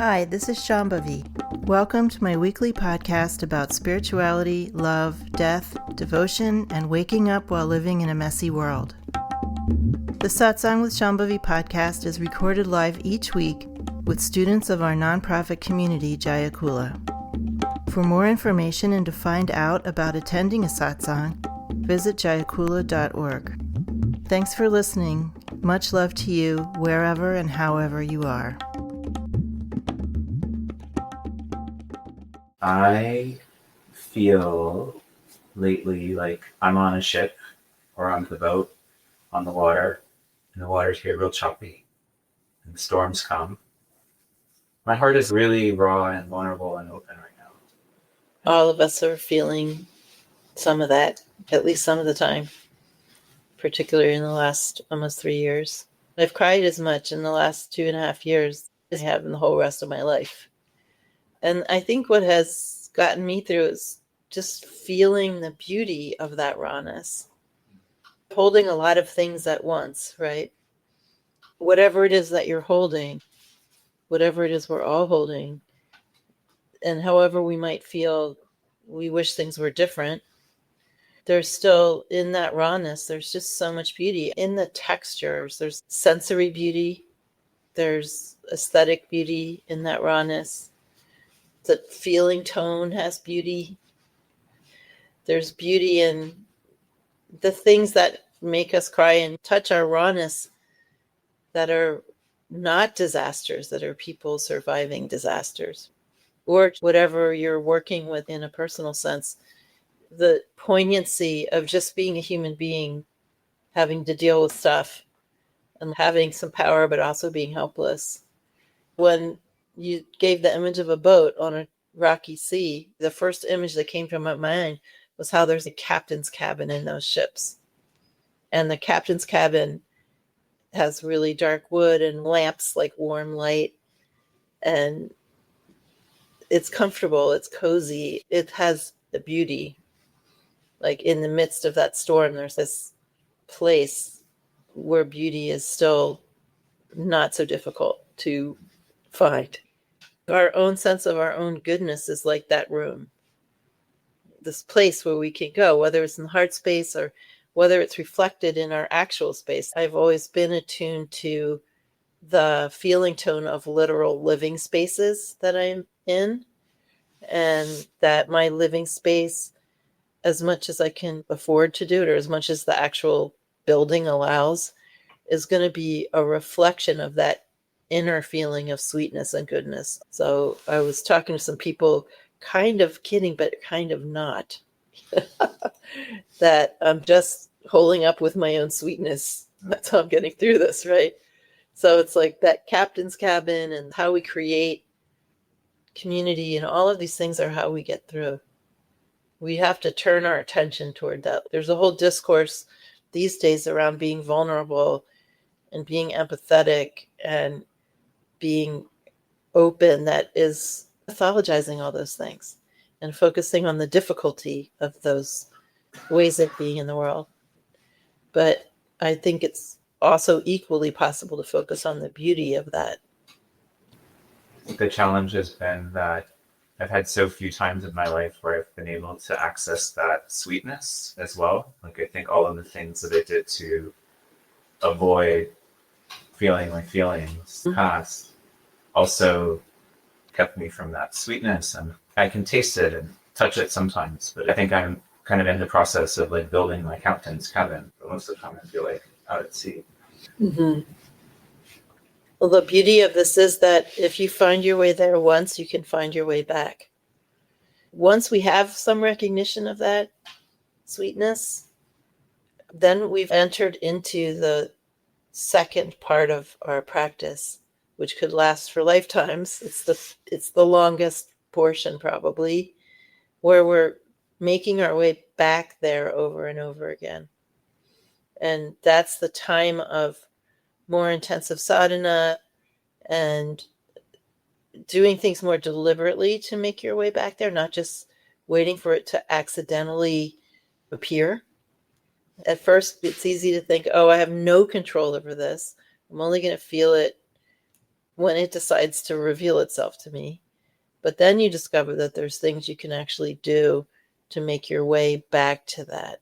Hi, this is Shambhavi. Welcome to my weekly podcast about spirituality, love, death, devotion, and waking up while living in a messy world. The Satsang with Shambhavi podcast is recorded live each week with students of our nonprofit community, Jaya Kula. For more information and to find out about attending a satsang, visit jayakula.org. Thanks for listening. Much love to you, wherever and however you are. I feel lately like I'm on a ship or on the boat on the water, and the water's here real choppy, and the storms come. My heart is really raw and vulnerable and open right now. All of us are feeling some of that, at least some of the time, particularly in the last almost 3 years. I've cried as much in the last 2.5 years as I have in the whole rest of my life. And I think what has gotten me through is just feeling the beauty of that rawness, holding a lot of things at once, right? Whatever it is that you're holding, whatever it is we're all holding, and however we might feel we wish things were different, there's still, in that rawness, there's just so much beauty in the textures. There's sensory beauty, there's aesthetic beauty in that rawness. The feeling tone has beauty. There's beauty in the things that make us cry and touch our rawness that are not disasters, that are people surviving disasters, or whatever you're working with in a personal sense. The poignancy of just being a human being, having to deal with stuff and having some power, but also being helpless. When you gave the image of a boat on a rocky sea, the first image that came to my mind was how there's a captain's cabin in those ships. And the captain's cabin has really dark wood and lamps like warm light. And it's comfortable, it's cozy, it has a beauty. Like in the midst of that storm, there's this place where beauty is still not so difficult to find. Our own sense of our own goodness is like that room, this place where we can go, whether it's in the heart space or whether it's reflected in our actual space. I've always been attuned to the feeling tone of literal living spaces that I'm in, and that my living space, as much as I can afford to do it, or as much as the actual building allows, is going to be a reflection of that inner feeling of sweetness and goodness. So I was talking to some people, kind of kidding, but kind of not, that I'm just holding up with my own sweetness. That's how I'm getting through this, right? So it's like that captain's cabin and how we create community, and all of these things are how we get through. We have to turn our attention toward that. There's a whole discourse these days around being vulnerable and being empathetic and being open that is pathologizing all those things and focusing on the difficulty of those ways of being in the world. But I think it's also equally possible to focus on the beauty of that. The challenge has been that I've had so few times in my life where I've been able to access that sweetness as well. Like, I think all of the things that I did to avoid feeling my feelings past also kept me from that sweetness. And I can taste it and touch it sometimes, but I think I'm kind of in the process of like building my captain's cabin. But most of the time I feel like out at sea. Mm-hmm. Well, the beauty of this is that if you find your way there once, you can find your way back. Once we have some recognition of that sweetness, then we've entered into the second part of our practice, which could last for lifetimes. It's the longest portion probably, where we're making our way back there over and over again. And that's the time of more intensive sadhana and doing things more deliberately to make your way back there, not just waiting for it to accidentally appear. At first, it's easy to think, oh, I have no control over this. I'm only going to feel it when it decides to reveal itself to me. But then you discover that there's things you can actually do to make your way back to that.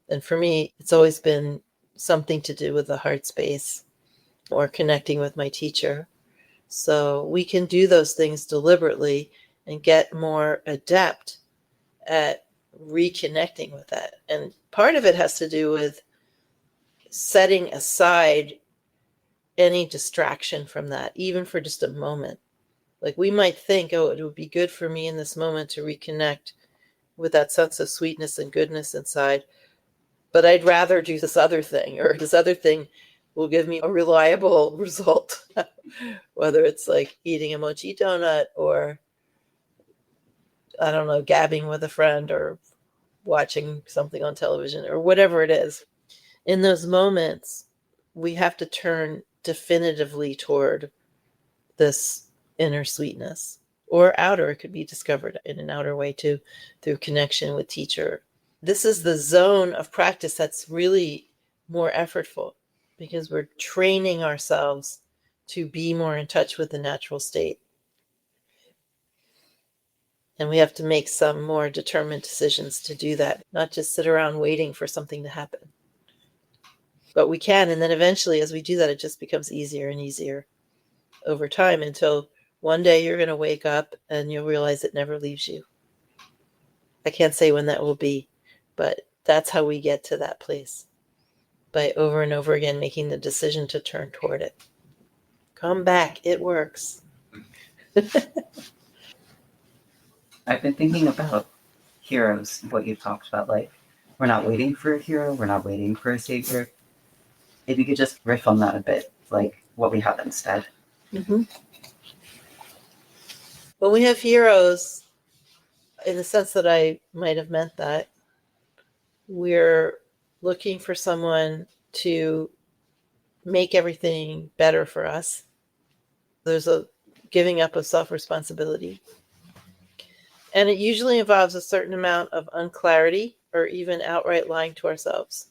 And for me, it's always been something to do with the heart space or connecting with my teacher. So we can do those things deliberately and get more adept at reconnecting with that. And part of it has to do with setting aside any distraction from that, even for just a moment. Like we might think, oh, it would be good for me in this moment to reconnect with that sense of sweetness and goodness inside, but I'd rather do this other thing, or this other thing will give me a reliable result, whether it's like eating a mochi donut or, I don't know, gabbing with a friend or watching something on television or whatever it is. In those moments, we have to turn definitively toward this inner sweetness, or outer. It could be discovered in an outer way too, through connection with teacher. This is the zone of practice that's really more effortful, because we're training ourselves to be more in touch with the natural state. And we have to make some more determined decisions to do that, not just sit around waiting for something to happen. But we can, and then eventually as we do that, it just becomes easier and easier over time, until one day you're going to wake up and you'll realize it never leaves you. I can't say when that will be, but that's how we get to that place, by over and over again making the decision to turn toward it. Come back, it works. I've been thinking about heroes, what you've talked about. Like, we're not waiting for a hero, we're not waiting for a savior. If you could just riff on that a bit, like what we have instead. Mm-hmm. When we have heroes, in the sense that I might have meant that, we're looking for someone to make everything better for us. There's a giving up of self-responsibility. And it usually involves a certain amount of unclarity, or even outright lying to ourselves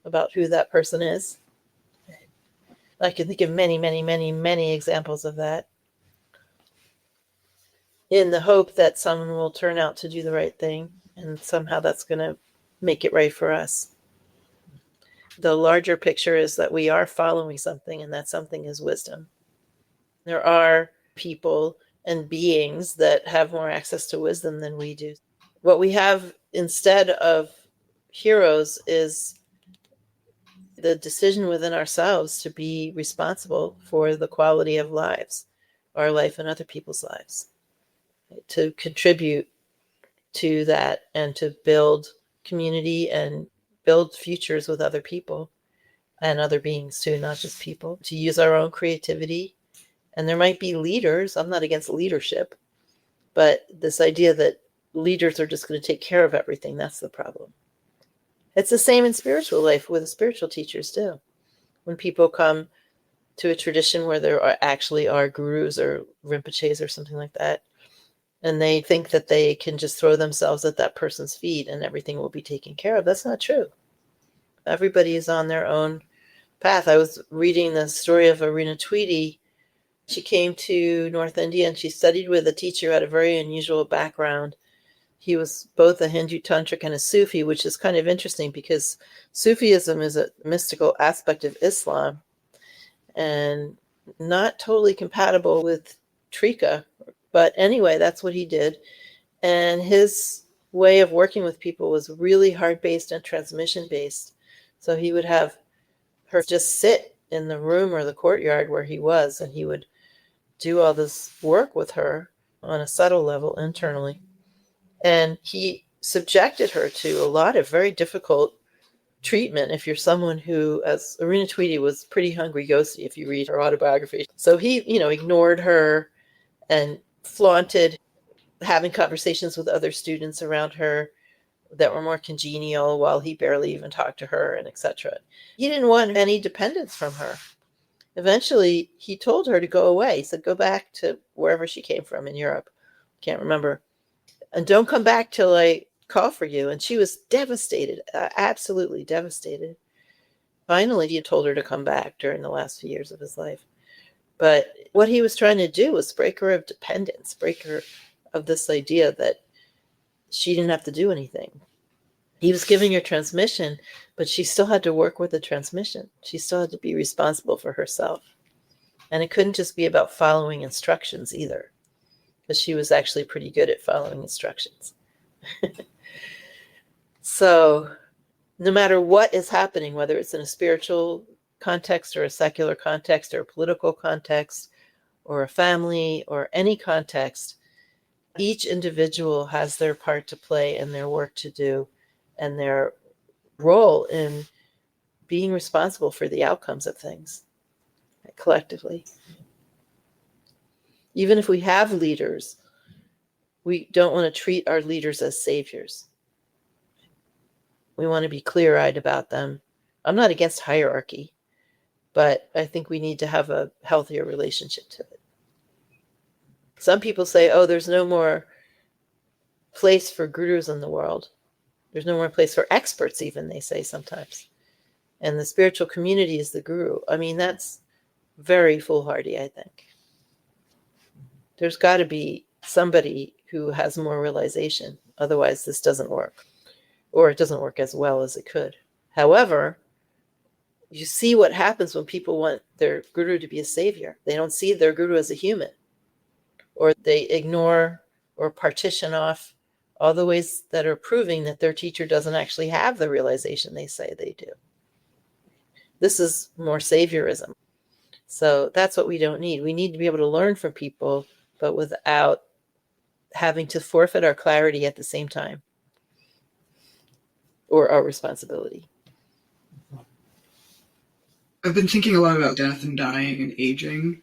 about who that person is. I can think of many, many, many, many examples of that, in the hope that someone will turn out to do the right thing, and somehow that's going to make it right for us. The larger picture is that we are following something, and that something is wisdom. There are people and beings that have more access to wisdom than we do. What we have instead of heroes is the decision within ourselves to be responsible for the quality of lives, our life and other people's lives, to contribute to that and to build community and build futures with other people and other beings too, not just people, to use our own creativity. And there might be leaders. I'm not against leadership, but this idea that leaders are just going to take care of everything, that's the problem. It's the same in spiritual life with the spiritual teachers too. When people come to a tradition where there actually are gurus or rinpoches or something like that, and they think that they can just throw themselves at that person's feet and everything will be taken care of. That's not true. Everybody is on their own path. I was reading the story of Aruna Tweedy. She came to North India and she studied with a teacher who had a very unusual background. He was both a Hindu tantric and a Sufi, which is kind of interesting because Sufism is a mystical aspect of Islam and not totally compatible with Trika. But anyway, that's what he did. And his way of working with people was really heart-based and transmission-based. So he would have her just sit in the room or the courtyard where he was, and he would do all this work with her on a subtle level internally. And he subjected her to a lot of very difficult treatment if you're someone who, as Aruna Tweedy was pretty hungry ghosty if you read her autobiography. So he, ignored her and flaunted having conversations with other students around her that were more congenial while he barely even talked to her, and etc. He didn't want any dependence from her. Eventually, he told her to go away. He said, go back to wherever she came from in Europe. Can't remember. And don't come back till I call for you. And she was devastated, absolutely devastated. Finally, he told her to come back during the last few years of his life. But what he was trying to do was break her of dependence, break her of this idea that she didn't have to do anything. He was giving her transmission, but she still had to work with the transmission. She still had to be responsible for herself. And it couldn't just be about following instructions either, because she was actually pretty good at following instructions. So no matter what is happening, whether it's in a spiritual context or a secular context or a political context or a family or any context, each individual has their part to play and their work to do and their role in being responsible for the outcomes of things collectively. Even if we have leaders, we don't want to treat our leaders as saviors. We want to be clear-eyed about them. I'm not against hierarchy, but I think we need to have a healthier relationship to it. Some people say, oh, there's no more place for gurus in the world. There's no more place for experts, even, they say sometimes. And the spiritual community is the guru. I mean, that's very foolhardy, I think. There's got to be somebody who has more realization. Otherwise, this doesn't work. Or it doesn't work as well as it could. However, you see what happens when people want their guru to be a savior. They don't see their guru as a human. Or they ignore or partition off all the ways that are proving that their teacher doesn't actually have the realization they say they do. This is more saviorism. So that's what we don't need. We need to be able to learn from people, but without having to forfeit our clarity at the same time, or our responsibility. I've been thinking a lot about death and dying and aging.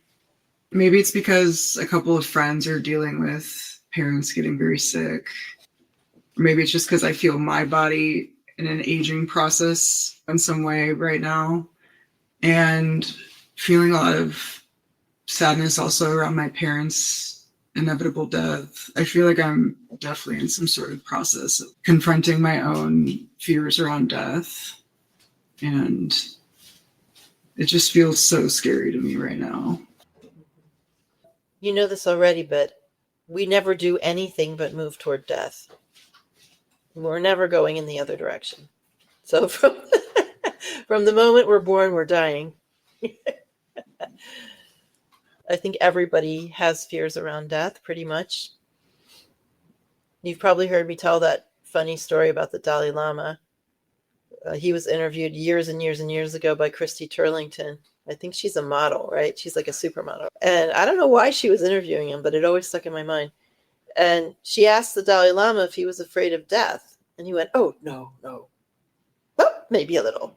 Maybe it's because a couple of friends are dealing with parents getting very sick. Maybe it's just because I feel my body in an aging process in some way right now. And feeling a lot of sadness also around my parents' inevitable death. I feel like I'm definitely in some sort of process of confronting my own fears around death. And it just feels so scary to me right now. You know this already, but we never do anything but move toward death. We're never going in the other direction. So from the moment we're born, we're dying. I think everybody has fears around death, pretty much. You've probably heard me tell that funny story about the Dalai Lama. He was interviewed years and years and years ago by Christy Turlington. I think she's a model, right? She's like a supermodel. And I don't know why she was interviewing him, but it always stuck in my mind. And she asked the Dalai Lama if he was afraid of death. And he went, oh, no. Well, maybe a little.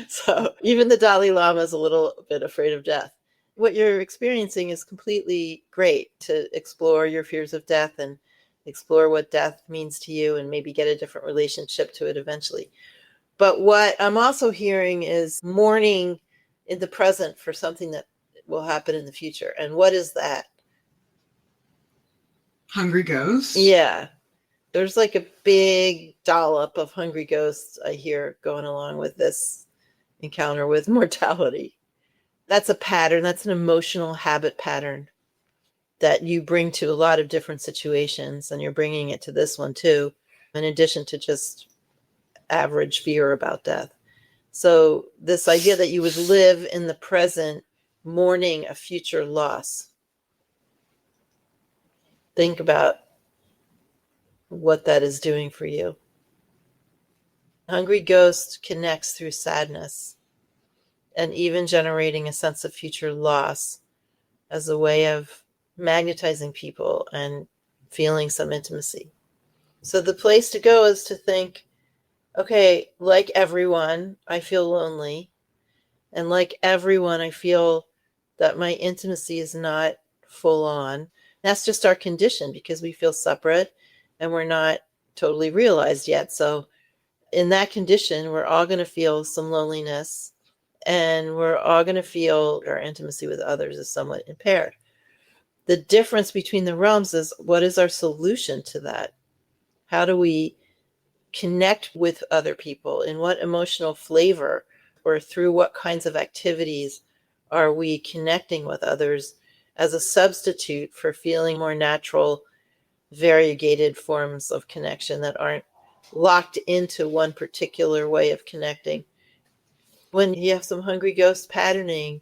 So even the Dalai Lama is a little bit afraid of death. What you're experiencing is completely great, to explore your fears of death and explore what death means to you and maybe get a different relationship to it eventually. But what I'm also hearing is mourning in the present for something that will happen in the future. And what is that? Hungry ghosts? Yeah. There's like a big dollop of hungry ghosts I hear going along with this encounter with mortality. That's a pattern. That's an emotional habit pattern that you bring to a lot of different situations, and you're bringing it to this one too, in addition to just average fear about death. So this idea that you would live in the present mourning a future loss. Think about what that is doing for you. Hungry Ghost connects through sadness and even generating a sense of future loss as a way of magnetizing people and feeling some intimacy. So the place to go is to think, okay, like everyone, I feel lonely. And like everyone, I feel that my intimacy is not full on. That's just our condition, because we feel separate and we're not totally realized yet. So in that condition, we're all going to feel some loneliness, and we're all going to feel our intimacy with others is somewhat impaired. The difference between the realms is, what is our solution to that? How do we connect with other people? In what emotional flavor or through what kinds of activities are we connecting with others as a substitute for feeling more natural, variegated forms of connection that aren't locked into one particular way of connecting? When you have some hungry ghost patterning,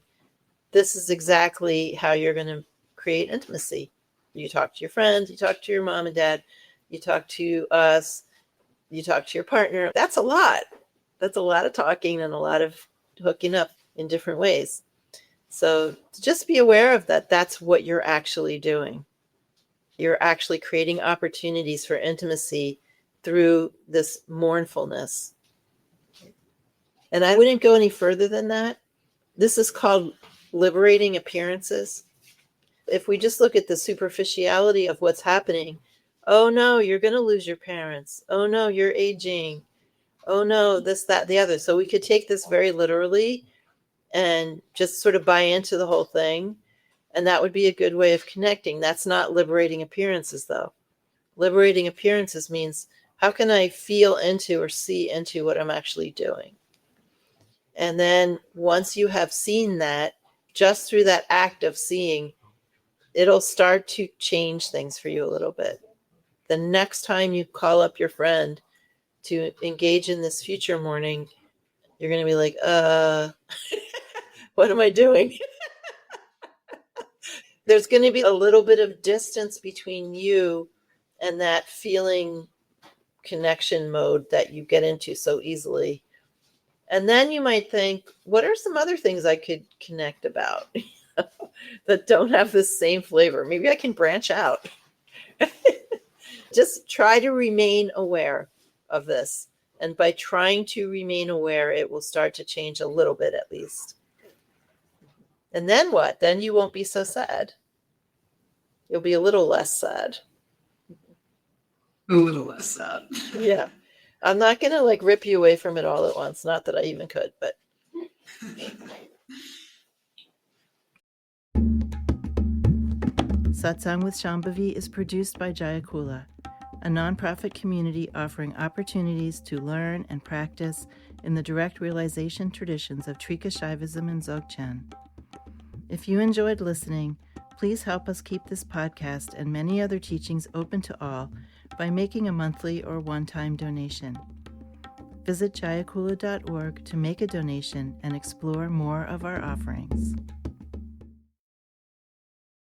this is exactly how you're going to create intimacy. You talk to your friends, you talk to your mom and dad, you talk to us, you talk to your partner. That's a lot. That's a lot of talking and a lot of hooking up in different ways. So just be aware of that. That's what you're actually doing. You're actually creating opportunities for intimacy through this mournfulness. And I wouldn't go any further than that. This is called liberating appearances. If we just look at the superficiality of what's happening, oh no, you're going to lose your parents. Oh no, you're aging. Oh no, this, that, the other. So we could take this very literally and just sort of buy into the whole thing. And that would be a good way of connecting. That's not liberating appearances, though. Liberating appearances means, how can I feel into or see into what I'm actually doing? And then once you have seen that, just through that act of seeing, it'll start to change things for you a little bit. The next time you call up your friend to engage in this future mourning, you're going to be like, what am I doing? There's going to be a little bit of distance between you and that feeling connection mode that you get into so easily. And then you might think, what are some other things I could connect about that don't have the same flavor? Maybe I can branch out. Just try to remain aware of this. And by trying to remain aware, it will start to change a little bit at least. And then what? Then you won't be so sad. You'll be a little less sad. A little less sad. Yeah. I'm not going to like rip you away from it all at once. Not that I even could, but. Satsang with Shambhavi is produced by Jaya Kula, a nonprofit community offering opportunities to learn and practice in the direct realization traditions of Trika Shaivism and Dzogchen. If you enjoyed listening, please help us keep this podcast and many other teachings open to all by making a monthly or one-time donation. Visit jayakula.org to make a donation and explore more of our offerings.